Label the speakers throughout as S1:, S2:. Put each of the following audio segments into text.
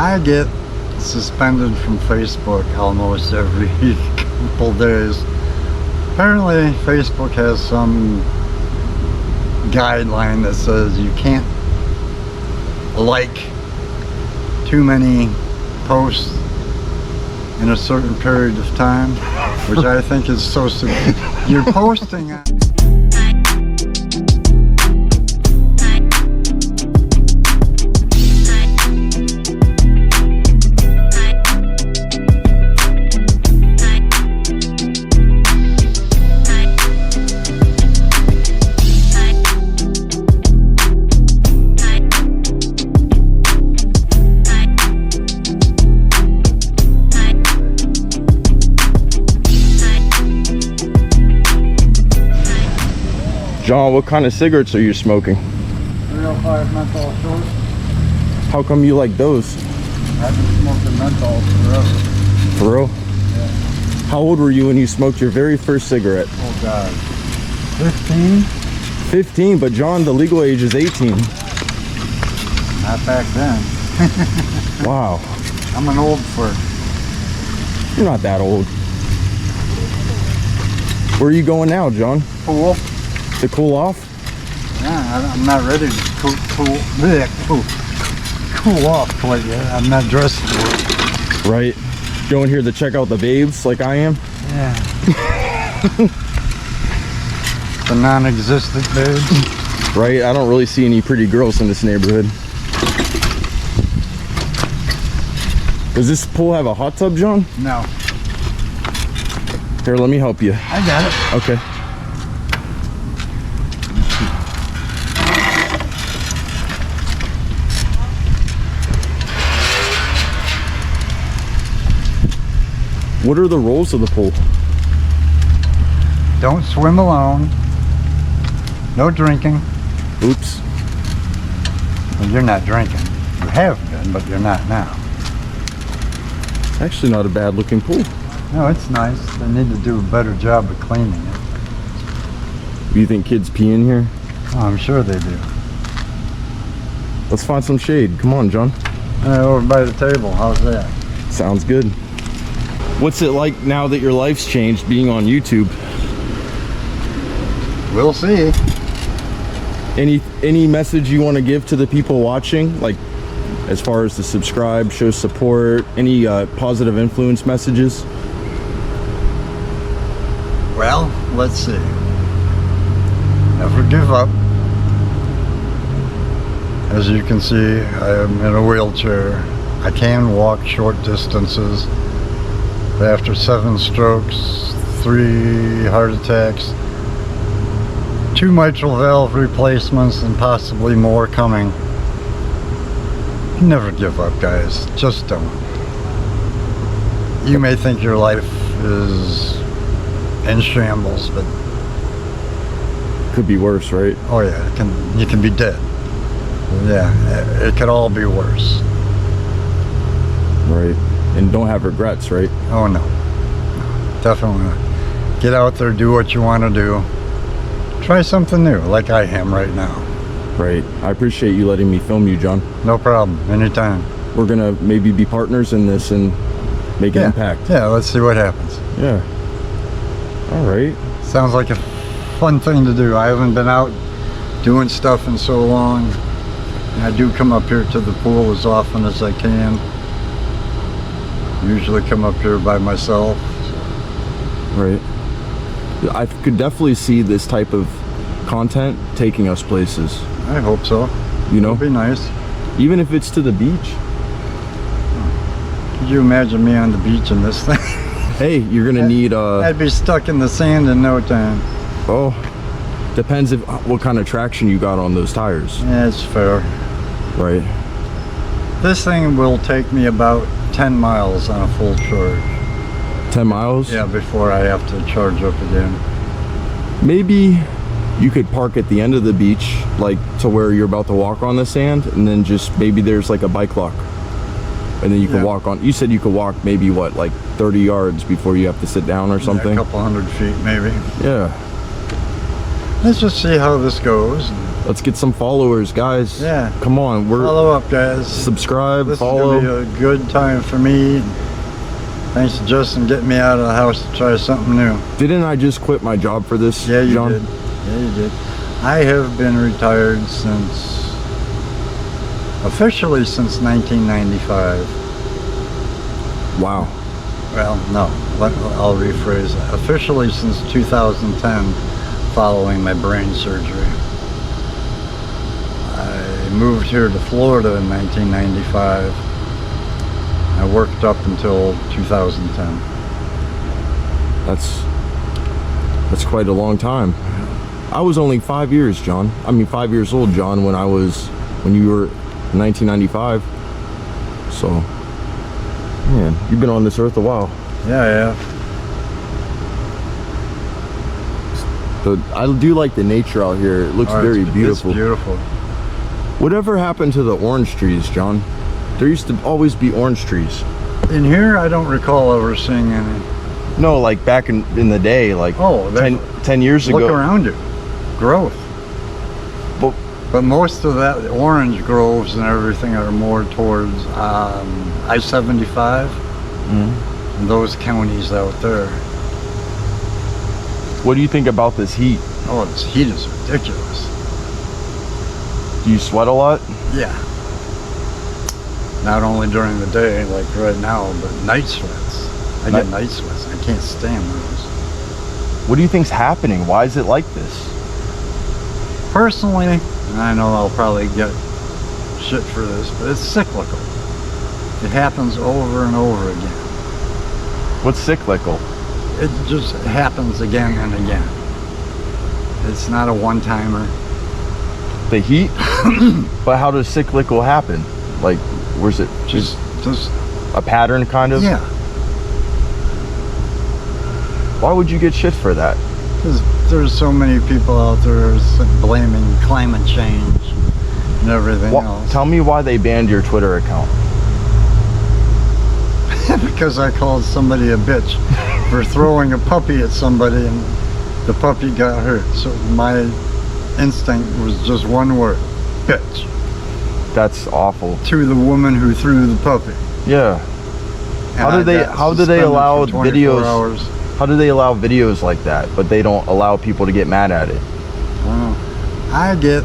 S1: I get suspended from Facebook almost every couple days. Apparently Facebook has some guideline that says you can't like too many posts in a certain period of time, which I think is so stupid. You're posting on
S2: John, what kind of cigarettes are you smoking?
S1: 305 menthol short.
S2: How come you like those?
S1: I've been smoking menthol forever.
S2: For real?
S1: Yeah.
S2: How old were you when you smoked your very first cigarette?
S1: Oh God. 15?
S2: 15, but John, the legal age is 18.
S1: Not back then.
S2: Wow.
S1: I'm an old flirt.
S2: You're not that old. Where are you going now, John?
S1: Pool.
S2: To cool off?
S1: Yeah, I'm not ready to cool off quite yet. I'm not dressed for it.
S2: Right. Going here to check out the babes like I am?
S1: Yeah. The non-existent babes.
S2: Right? I don't really see any pretty girls in this neighborhood. Does this pool have a hot tub, John?
S1: No.
S2: Here, let me help you.
S1: I got it.
S2: Okay. What are the rules of the pool?
S1: Don't swim alone. No drinking.
S2: Oops.
S1: Well, you're not drinking. You have been, but you're not now.
S2: Actually not a bad looking pool.
S1: No, it's nice. They need to do a better job of cleaning it.
S2: Do you think kids pee in here?
S1: Oh, I'm sure they do.
S2: Let's find some shade. Come on, John.
S1: Over by the table. How's that?
S2: Sounds good. What's it like now that your life's changed being on YouTube?
S1: We'll see.
S2: Any message you want to give to the people watching, like as far as to subscribe, show support, any positive influence messages?
S1: Well, let's see. Never give up. As you can see, I am in a wheelchair. I can walk short distances. After 7 strokes, 3 heart attacks, 2 mitral valve replacements, and possibly more coming. Never give up, guys. Just don't. You may think your life is in shambles, but
S2: Could be worse, right?
S1: oh yeah, you can be dead. Yeah, it could all be worse.
S2: Right. And don't have regrets, right?
S1: Oh no, definitely not. Get out there, do what you want to do. Try something new, like I am right now.
S2: Right. I appreciate you letting me film you, John.
S1: No problem, anytime.
S2: We're gonna maybe be partners in this and make an impact.
S1: Yeah, let's see what happens.
S2: Yeah. All right.
S1: Sounds like a fun thing to do. I haven't been out doing stuff in so long. And I do come up here to the pool as often as I can. Usually come up here by myself.
S2: Right. I could definitely see this type of content taking us places.
S1: I hope so.
S2: You know?
S1: It'd be nice.
S2: Even if it's to the beach.
S1: Could you imagine me on the beach in this thing?
S2: Hey, you're gonna need
S1: I'd be stuck in the sand in no time.
S2: oh, depends if what kind of traction you got on those tires.
S1: Yeah, it's fair.
S2: Right.
S1: This thing will take me about 10 miles on a full charge.
S2: 10 miles?
S1: Yeah, before I have to charge up again.
S2: Maybe you could park at the end of the beach, like to where you're about to walk on the sand, and then just maybe there's like a bike lock. And then you can walk on. You said you could walk maybe what, like 30 yards before you have to sit down or something?
S1: Yeah, a couple 100 feet maybe.
S2: Yeah.
S1: Let's just see how this goes.
S2: Let's get some followers, guys.
S1: Yeah.
S2: Come on, we're
S1: Follow up, guys.
S2: subscribe,
S1: This
S2: follow.
S1: is gonna be a good time for me. Thanks to Justin getting me out of the house to try something new.
S2: Didn't I just quit my job for this,
S1: Yeah, you
S2: John?
S1: did. Yeah, you did. I have been retired officially since 1995.
S2: Wow.
S1: Well, no, I'll rephrase that. Officially since 2010, following my brain surgery. I moved here to Florida in 1995. I worked up until 2010.
S2: That's quite a long time. I was only 5 years, John. I mean, 5 years old, John, when you were in 1995. So, man, you've been on this earth a while.
S1: Yeah, yeah.
S2: I do like the nature out here. It looks very beautiful.
S1: It's beautiful.
S2: Whatever happened to the orange trees, John? There used to always be orange trees.
S1: In here, I don't recall ever seeing any.
S2: No, like back in the day, like
S1: Oh,
S2: 10 years ago.
S1: look around you. Growth. But most of that orange groves and everything are more towards I-75 and those counties out there.
S2: What do you think about this heat?
S1: Oh, this heat is ridiculous.
S2: Do you sweat a lot?
S1: Yeah. Not only during the day, like right now, but night sweats. I get night sweats. I can't stand those.
S2: What do you think's happening? Why is it like this?
S1: Personally, and I know I'll probably get shit for this, but it's cyclical. It happens over and over again.
S2: What's cyclical?
S1: It just happens again and again. It's not a one-timer.
S2: The heat? But how does cyclical happen? Like, where's it?
S1: Just
S2: A pattern, kind of?
S1: yeah.
S2: Why would you get shit for that?
S1: Because there's so many people out there blaming climate change and everything else.
S2: Tell me why they banned your Twitter account.
S1: Because I called somebody a bitch for throwing a puppy at somebody and the puppy got hurt. So my instinct was just one word: bitch.
S2: That's awful.
S1: To the woman who threw the puppy.
S2: Yeah. How do they allow videos?
S1: Hours.
S2: How do they allow videos like that, but they don't allow people to get mad at it?
S1: I get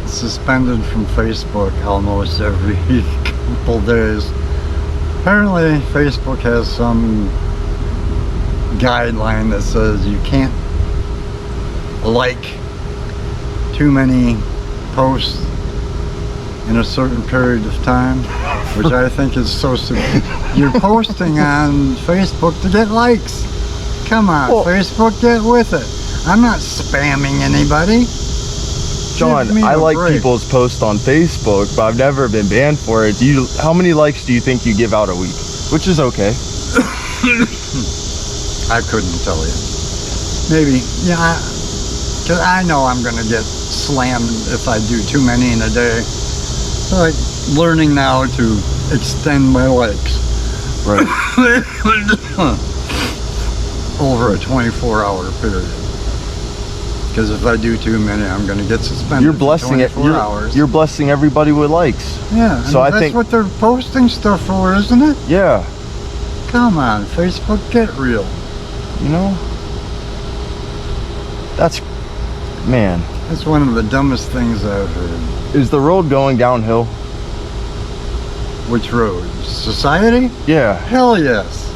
S1: suspended from Facebook almost every couple days. Apparently, Facebook has some guideline that says you can't like too many posts in a certain period of time, which I think is so stupid. You're posting on Facebook to get likes. Come on,
S2: well,
S1: Facebook, get with it. I'm not spamming anybody.
S2: John, I like people's posts on Facebook, but I've never been banned for it. How many likes do you think you give out a week? Which is okay.
S1: I couldn't tell you. Maybe, yeah, because I know I'm going to get slammed if I do too many in a day. So I'm learning now to extend my likes.
S2: Right.
S1: Over a 24-hour period. Because if I do too many, I'm going to get suspended.
S2: You're blessing
S1: for
S2: it.
S1: 24 hours.
S2: You're blessing everybody with likes.
S1: Yeah.
S2: So I
S1: that's
S2: think
S1: what they're posting stuff for, isn't it?
S2: Yeah.
S1: Come on, Facebook, get real.
S2: You know. Man.
S1: That's one of the dumbest things I've heard.
S2: Is the road going downhill?
S1: Which road? Society?
S2: Yeah.
S1: Hell yes.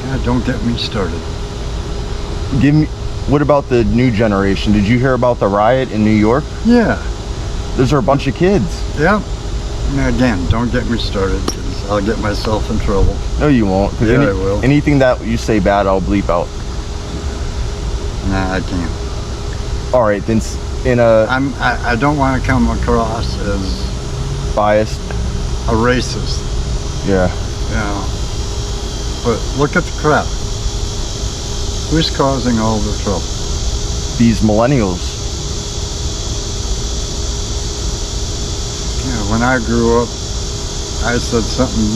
S1: God, don't get me started.
S2: What about the new generation? Did you hear about the riot in New York?
S1: Yeah.
S2: Those are a bunch of kids.
S1: Yep. And again, don't get me started, because I'll get myself in trouble.
S2: No, you won't.
S1: Yeah, I will.
S2: Anything that you say bad, I'll bleep out.
S1: Nah, I can't.
S2: All right, then.
S1: I don't want to come across as
S2: biased.
S1: A racist.
S2: Yeah.
S1: You know. But look at the crowd. Who's causing all the trouble?
S2: These millennials.
S1: Yeah, when I grew up, I said something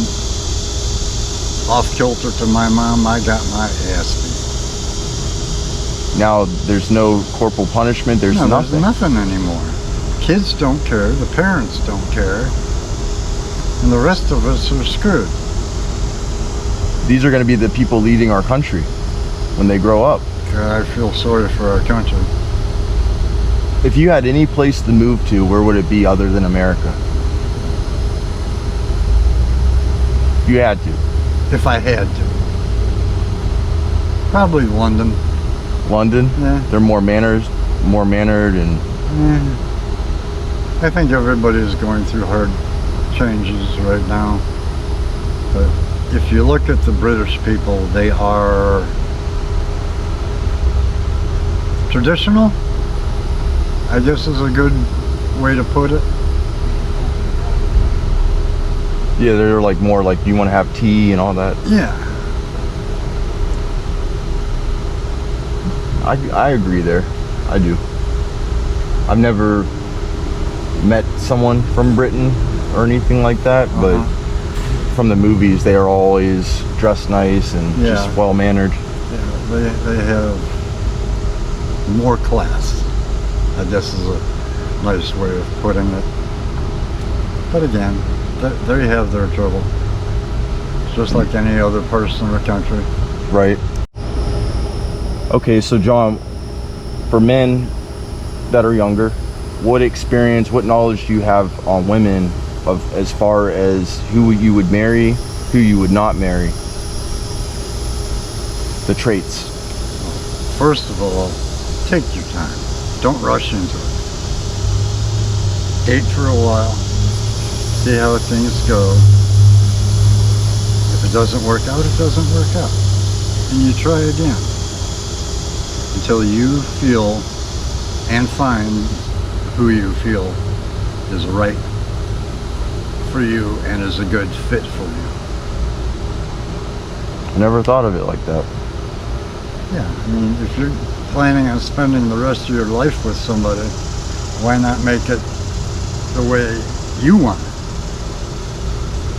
S1: off kilter to my mom, I got my ass
S2: Now there's no corporal punishment. There's
S1: No,
S2: nothing.
S1: there's nothing anymore. Kids don't care, the parents don't care, and the rest of us are screwed.
S2: These are going to be the people leading our country when they grow up.
S1: I feel sorry for our country.
S2: If you had any place to move to, where would it be other than America? You had to.
S1: If I had to. Probably London.
S2: London?
S1: Yeah.
S2: They're more mannered and
S1: I think everybody's going through hard changes right now. But if you look at the British people, they are traditional, I guess is a good way to put it.
S2: yeah, they're like more like, you want to have tea and all that.
S1: Yeah.
S2: I agree there. I do. I've never met someone from Britain or anything like that, but from the movies, they are always dressed nice and just
S1: Yeah.
S2: well mannered.
S1: Yeah, they have more class, I guess is a nice way of putting it. But again, they have their trouble, just like any other person in the country.
S2: Right. Okay, so John, for men that are younger, what experience, what knowledge do you have on women of as far as who you would marry, who you would not marry? The traits.
S1: First of all, take your time. Don't rush into it. Date for a while. See how things go. If it doesn't work out, it doesn't work out. And you try again. Until you feel and find who you feel is right for you and is a good fit for you.
S2: I never thought of it like that.
S1: Yeah, I mean, if you're planning on spending the rest of your life with somebody, why not make it the way you want it?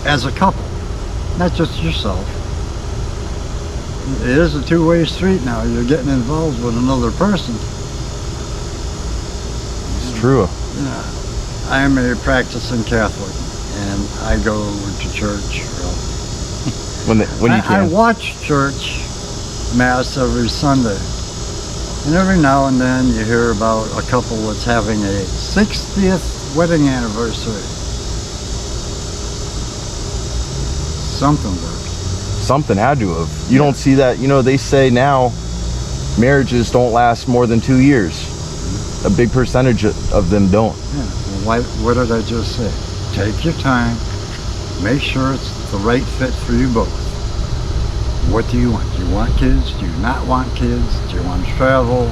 S1: As a couple, not just yourself. It is a two-way street now. You're getting involved with another person.
S2: It's true.
S1: Yeah. I am a practicing Catholic, and I go to church.
S2: When you
S1: I
S2: can.
S1: watch church mass every Sunday, and every now and then you hear about a couple that's having a 60th wedding anniversary. Something works.
S2: Something had to have. You don't see that. You know, they say now marriages don't last more than 2 years. A big percentage of them don't.
S1: Yeah. Well, what did I just say? Take your time. Make sure it's the right fit for you both. What do you want? Do you want kids? Do you not want kids? Do you want to travel?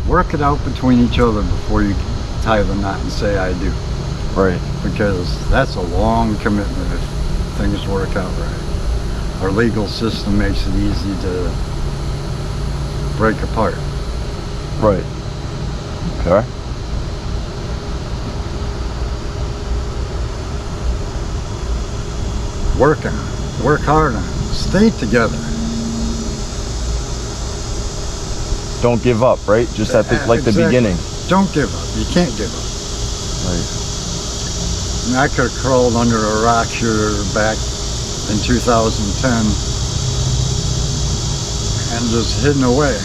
S1: Work it out between each other before you tie the knot and say I do.
S2: Right.
S1: Because that's a long commitment if things work out right. Our legal system makes it easy to break apart.
S2: Right. Okay.
S1: Work on it. Work hard on it. Stay together.
S2: Don't give up, right? Just at the, like the
S1: Exactly.
S2: beginning.
S1: Don't give up. You can't give up.
S2: Right.
S1: I mean, I could have crawled under a rock here back in 2010 and just hidden away.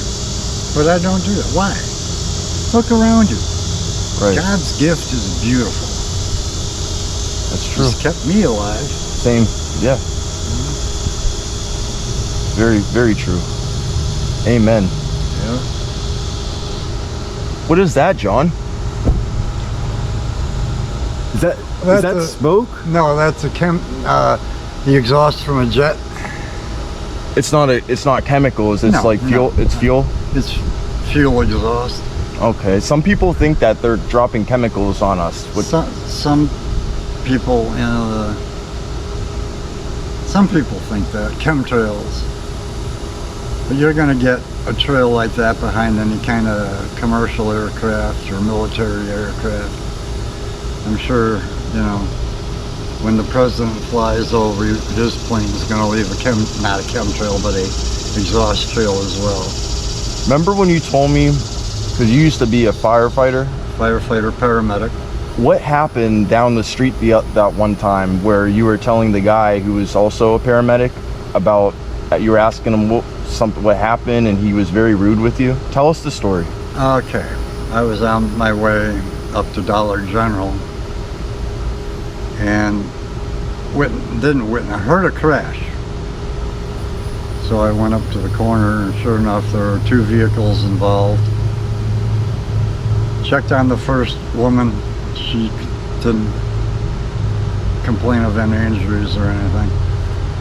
S1: But I don't do that. Why? Look around you.
S2: Right.
S1: God's gift is beautiful.
S2: That's true.
S1: He's kept me alive.
S2: Same. Yeah. Very, very true. Amen.
S1: Yeah.
S2: What is that, John? Is that
S1: That's
S2: smoke?
S1: No, that's the exhaust from a jet.
S2: It's not chemicals. It's
S1: No,
S2: like fuel.
S1: no.
S2: It's fuel.
S1: It's fuel exhaust.
S2: Okay. Some people think that they're dropping chemicals on us.
S1: Some people, some people think that chemtrails. But you're going to get a trail like that behind any kind of commercial aircraft or military aircraft. I'm sure, when the president flies over, his plane is going to leave not a chemtrail, but a exhaust trail as well.
S2: Remember when you told me, because you used to be a firefighter?
S1: Firefighter, paramedic.
S2: What happened down the street that one time where you were telling the guy who was also a paramedic about, you were asking him what happened and he was very rude with you? Tell us the story.
S1: Okay, I was on my way up to Dollar General and I heard a crash. So I went up to the corner and sure enough there were two vehicles involved. Checked on the first woman. She didn't complain of any injuries or anything.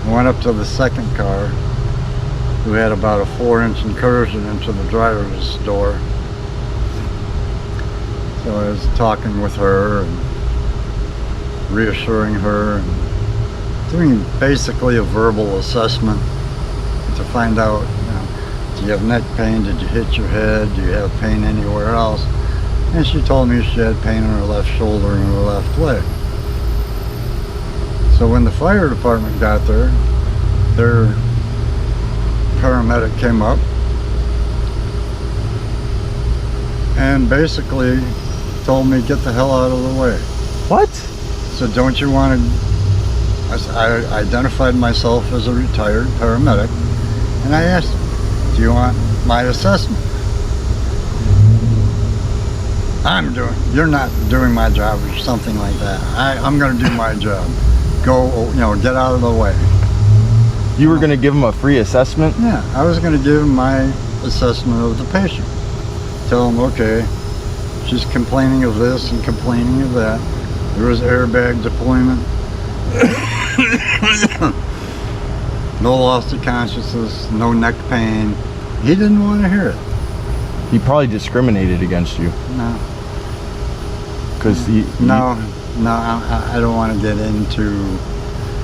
S1: I went up to the second car, who had about a 4-inch incursion into the driver's door. So I was talking with her and reassuring her and doing basically a verbal assessment to find out, you know, do you have neck pain? Did you hit your head? Do you have pain anywhere else? And she told me she had pain in her left shoulder and her left leg. So when the fire department got there, their paramedic came up and basically told me, get the hell out of the way.
S2: What?
S1: So don't you want to, I identified myself as a retired paramedic and I asked him, do you want my assessment? You're not doing my job or something like that. I'm going to do my job. Go, you know, get out of the way.
S2: You were going to give him a free assessment?
S1: Yeah, I was going to give him my assessment of the patient. Tell him, okay, she's complaining of this and complaining of that. There was airbag deployment. No loss of consciousness, no neck pain. He didn't want to hear it.
S2: He probably discriminated against you.
S1: No.
S2: Because
S1: I don't want to get into,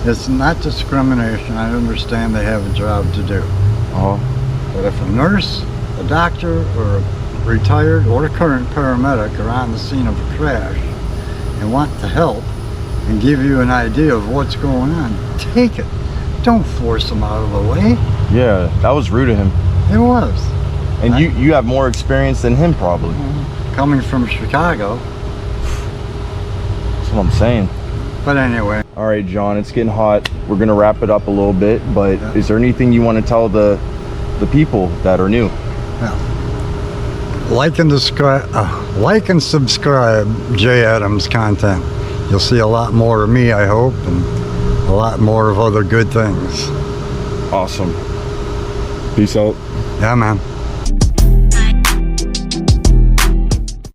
S1: it's not discrimination. I understand they have a job to do. But if a nurse, a doctor, or a retired or a current paramedic are on the scene of a crash and want to help and give you an idea of what's going on, take it. Don't force them out of the way.
S2: Yeah, that was rude of him.
S1: It was.
S2: And you have more experience than him probably.
S1: Coming from Chicago.
S2: That's what I'm saying.
S1: But anyway.
S2: All right, John, it's getting hot. We're gonna wrap it up a little bit, but is there anything you want to tell the people that are new?
S1: Yeah. Like and subscribe Jay Adams content. You'll see a lot more of me, I hope, and a lot more of other good things.
S2: Awesome. Peace out.
S1: Yeah, man.